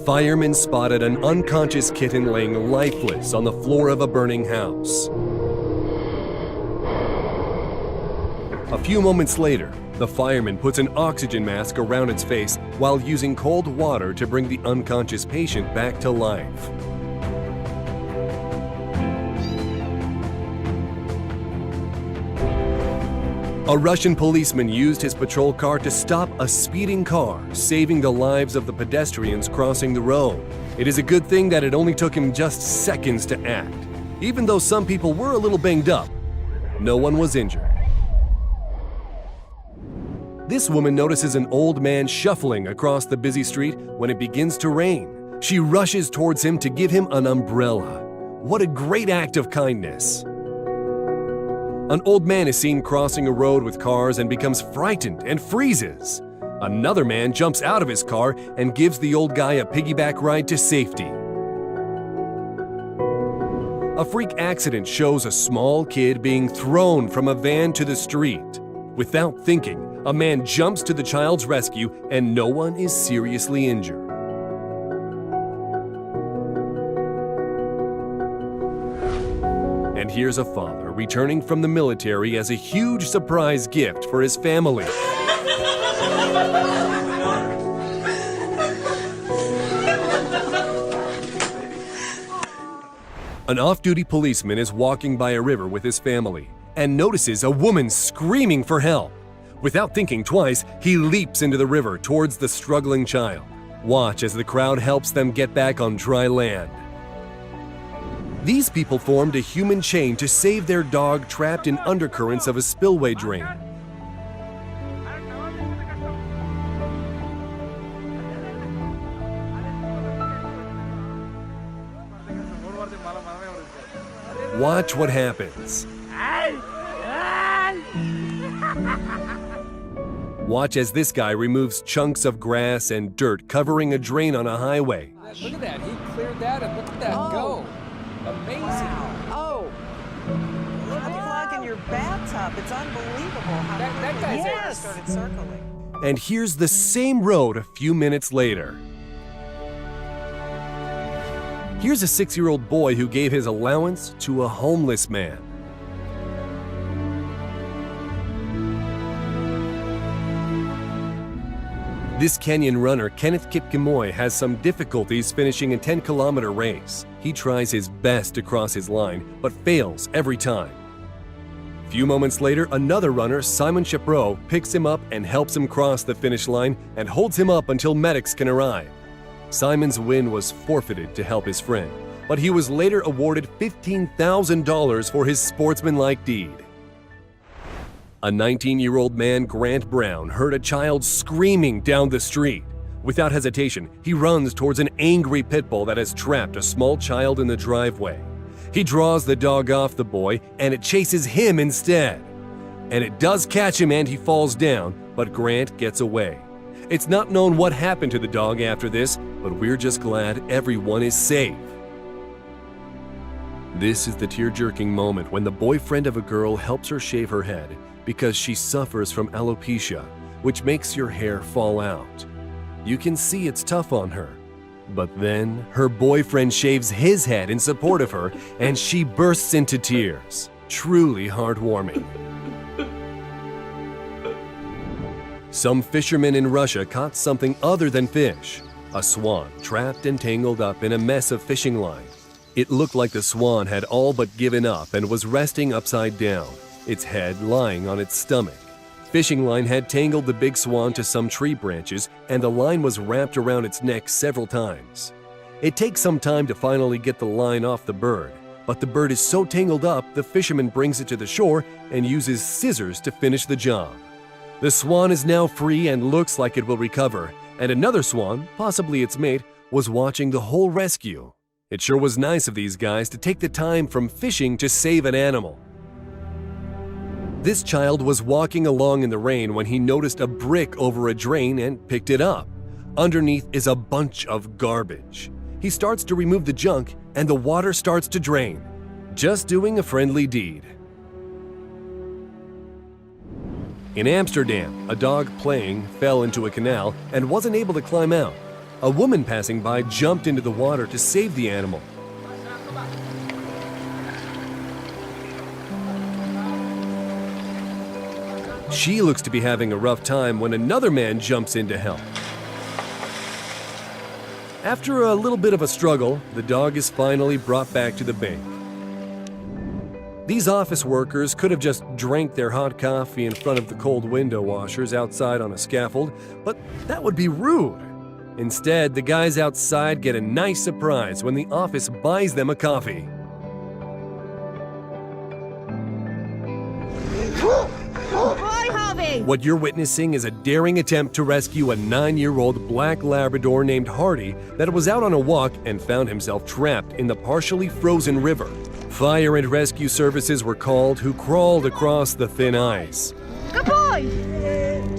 Firemen spotted an unconscious kitten laying lifeless on the floor of a burning house. A few moments later, the fireman puts an oxygen mask around its face while using cold water to bring the unconscious patient back to life. A Russian policeman used his patrol car to stop a speeding car, saving the lives of the pedestrians crossing the road. It is a good thing that it only took him just seconds to act. Even though some people were a little banged up, no one was injured. This woman notices an old man shuffling across the busy street when it begins to rain. She rushes towards him to give him an umbrella. What a great act of kindness! An old man is seen crossing a road with cars and becomes frightened and freezes. Another man jumps out of his car and gives the old guy a piggyback ride to safety. A freak accident shows a small kid being thrown from a van to the street. Without thinking, a man jumps to the child's rescue and no one is seriously injured. And here's a father returning from the military as a huge surprise gift for his family. An off-duty policeman is walking by a river with his family and notices a woman screaming for help. Without thinking twice, he leaps into the river towards the struggling child. Watch as the crowd helps them get back on dry land. These people formed a human chain to save their dog trapped in undercurrents of a spillway drain. Watch what happens. Watch as this guy removes chunks of grass and dirt covering a drain on a highway. Look at that, he cleared that and look at that go. Amazing. Wow. Oh, look like in your bathtub. It's unbelievable how That guy's yes. Started circling. And here's the same road a few minutes later. Here's a 6-year-old boy who gave his allowance to a homeless man. This Kenyan runner, Kenneth Kipkemoy, has some difficulties finishing a 10-kilometer race. He tries his best to cross his line, but fails every time. A few moments later, another runner, Simon Chapro, picks him up and helps him cross the finish line and holds him up until medics can arrive. Simon's win was forfeited to help his friend, but he was later awarded $15,000 for his sportsmanlike deed. A 19-year-old man, Grant Brown, heard a child screaming down the street. Without hesitation, he runs towards an angry pit bull that has trapped a small child in the driveway. He draws the dog off the boy, and it chases him instead. And it does catch him and he falls down, but Grant gets away. It's not known what happened to the dog after this, but we're just glad everyone is safe. This is the tear-jerking moment when the boyfriend of a girl helps her shave her head because she suffers from alopecia, which makes your hair fall out. You can see it's tough on her. But then her boyfriend shaves his head in support of her and she bursts into tears. Truly heartwarming. Some fishermen in Russia caught something other than fish. A swan trapped and tangled up in a mess of fishing line. It looked like the swan had all but given up and was resting upside down, its head lying on its stomach. Fishing line had tangled the big swan to some tree branches, and the line was wrapped around its neck several times. It takes some time to finally get the line off the bird, but the bird is so tangled up, the fisherman brings it to the shore and uses scissors to finish the job. The swan is now free and looks like it will recover, and another swan, possibly its mate, was watching the whole rescue. It sure was nice of these guys to take the time from fishing to save an animal. This child was walking along in the rain when he noticed a brick over a drain and picked it up. Underneath is a bunch of garbage. He starts to remove the junk and the water starts to drain. Just doing a friendly deed. In Amsterdam, a dog playing fell into a canal and wasn't able to climb out. A woman passing by jumped into the water to save the animal. She looks to be having a rough time when another man jumps in to help. After a little bit of a struggle, the dog is finally brought back to the bank. These office workers could have just drank their hot coffee in front of the cold window washers outside on a scaffold, but that would be rude. Instead, the guys outside get a nice surprise when the office buys them a coffee. What you're witnessing is a daring attempt to rescue a 9-year-old black Labrador named Hardy that was out on a walk and found himself trapped in the partially frozen river. Fire and rescue services were called, who crawled across the thin ice. Good boy!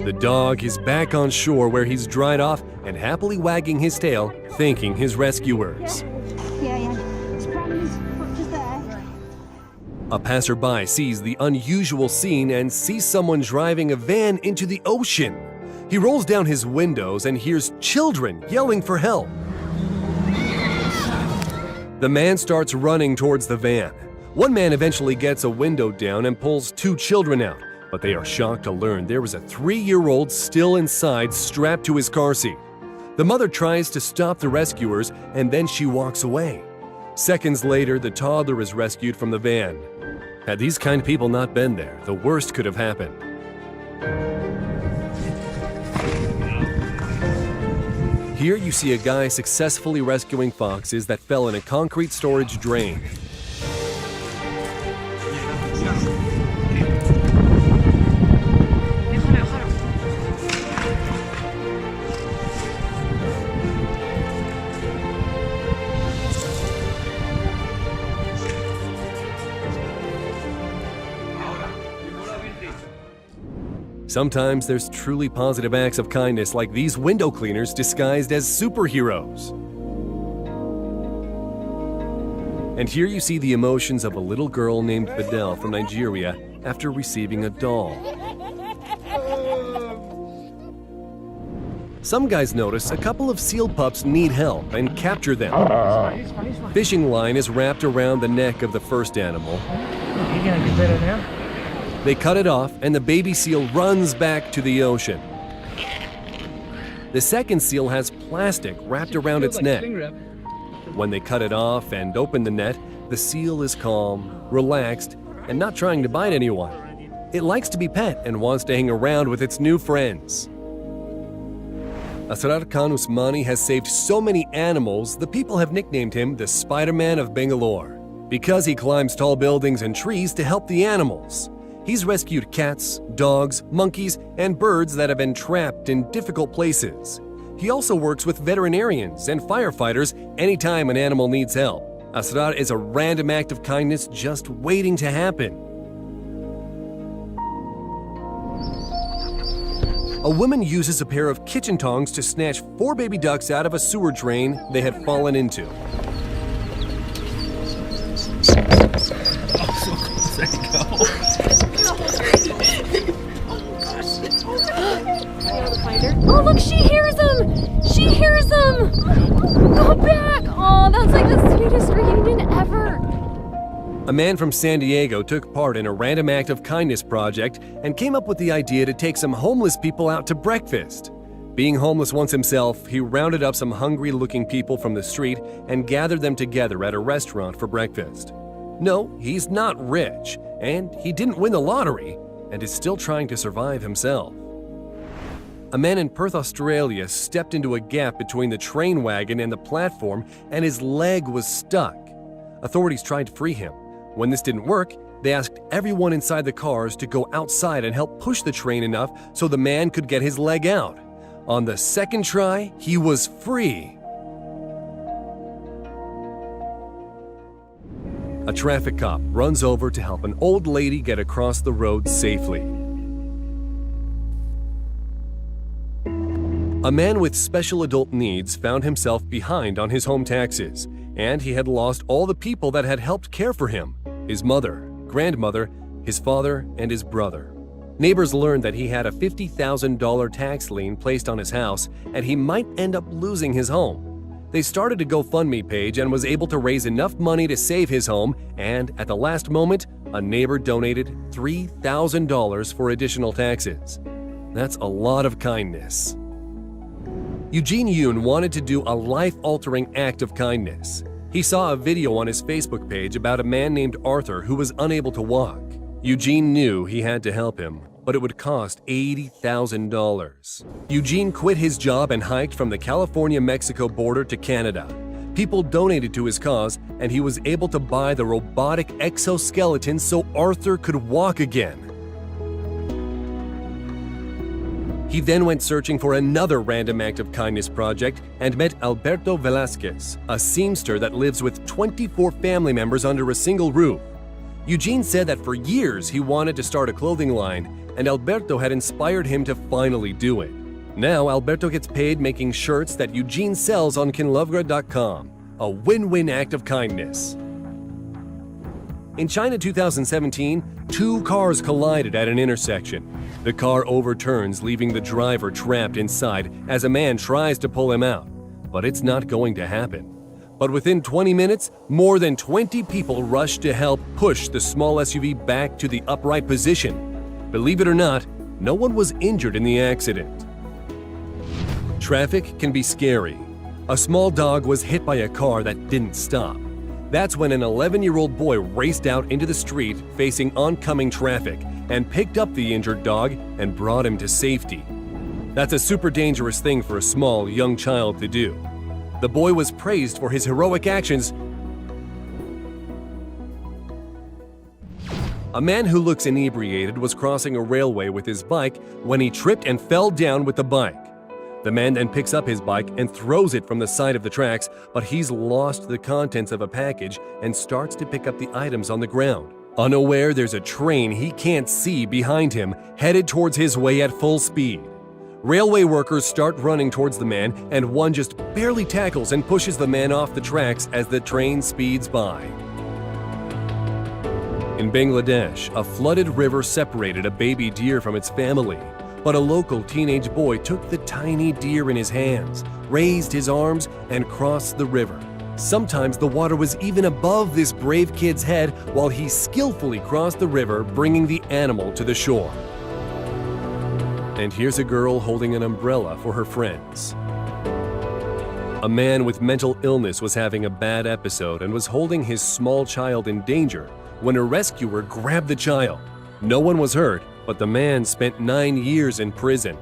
The dog is back on shore where he's dried off and happily wagging his tail, thanking his rescuers. Yeah. His brother's foot is there. A passerby sees the unusual scene and sees someone driving a van into the ocean. He rolls down his windows and hears children yelling for help. The man starts running towards the van. One man eventually gets a window down and pulls 2 children out, but they are shocked to learn there was a 3-year-old still inside, strapped to his car seat. The mother tries to stop the rescuers and then she walks away. Seconds later, the toddler is rescued from the van. Had these kind people not been there, the worst could have happened. Here you see a guy successfully rescuing foxes that fell in a concrete storage drain. Sometimes there's truly positive acts of kindness like these window cleaners disguised as superheroes. And here you see the emotions of a little girl named Bedell from Nigeria after receiving a doll. Some guys notice a couple of seal pups need help and capture them. Fishing line is wrapped around the neck of the first animal. You gonna get better now? They cut it off and the baby seal runs back to the ocean. The second seal has plastic wrapped around its neck. When they cut it off and open the net, the seal is calm, relaxed, and not trying to bite anyone. It likes to be pet and wants to hang around with its new friends. Asrar Khan Usmani has saved so many animals, the people have nicknamed him the Spider-Man of Bangalore, because he climbs tall buildings and trees to help the animals. He's rescued cats, dogs, monkeys, and birds that have been trapped in difficult places. He also works with veterinarians and firefighters anytime an animal needs help. Asrar is a random act of kindness just waiting to happen. A woman uses a pair of kitchen tongs to snatch 4 baby ducks out of a sewer drain they had fallen into. Oh, look, she hears him! She hears him! Go back! Oh, that's like the sweetest reunion ever. A man from San Diego took part in a random act of kindness project and came up with the idea to take some homeless people out to breakfast. Being homeless once himself, he rounded up some hungry-looking people from the street and gathered them together at a restaurant for breakfast. No, he's not rich, and he didn't win the lottery, and is still trying to survive himself. A man in Perth, Australia stepped into a gap between the train wagon and the platform, and his leg was stuck. Authorities tried to free him. When this didn't work, they asked everyone inside the cars to go outside and help push the train enough so the man could get his leg out. On the second try, he was free. A traffic cop runs over to help an old lady get across the road safely. A man with special adult needs found himself behind on his home taxes, and he had lost all the people that had helped care for him: his mother, grandmother, his father, and his brother. Neighbors learned that he had a $50,000 tax lien placed on his house and he might end up losing his home. They started a GoFundMe page and was able to raise enough money to save his home, and at the last moment, a neighbor donated $3,000 for additional taxes. That's a lot of kindness. Eugene Yoon wanted to do a life-altering act of kindness. He saw a video on his Facebook page about a man named Arthur who was unable to walk. Eugene knew he had to help him, but it would cost $80,000. Eugene quit his job and hiked from the California-Mexico border to Canada. People donated to his cause, and he was able to buy the robotic exoskeleton so Arthur could walk again. He then went searching for another random act of kindness project and met Alberto Velasquez, a seamster that lives with 24 family members under a single roof. Eugene said that for years he wanted to start a clothing line, and Alberto had inspired him to finally do it. Now Alberto gets paid making shirts that Eugene sells on kinlovgrad.com. A win-win act of kindness. In China 2017, two cars collided at an intersection. The car overturns, leaving the driver trapped inside as a man tries to pull him out. But it's not going to happen. But within 20 minutes, more than 20 people rushed to help push the small SUV back to the upright position. Believe it or not, no one was injured in the accident. Traffic can be scary. A small dog was hit by a car that didn't stop. That's when an 11-year-old boy raced out into the street facing oncoming traffic and picked up the injured dog and brought him to safety. That's a super dangerous thing for a small, young child to do. The boy was praised for his heroic actions. A man who looks inebriated was crossing a railway with his bike when he tripped and fell down with the bike. The man then picks up his bike and throws it from the side of the tracks, but he's lost the contents of a package and starts to pick up the items on the ground. Unaware there's a train he can't see behind him, headed towards his way at full speed. Railway workers start running towards the man, and one just barely tackles and pushes the man off the tracks as the train speeds by. In Bangladesh, a flooded river separated a baby deer from its family. But a local teenage boy took the tiny deer in his hands, raised his arms, and crossed the river. Sometimes the water was even above this brave kid's head while he skillfully crossed the river, bringing the animal to the shore. And here's a girl holding an umbrella for her friends. A man with mental illness was having a bad episode and was holding his small child in danger when a rescuer grabbed the child. No one was hurt, but the man spent 9 years in prison.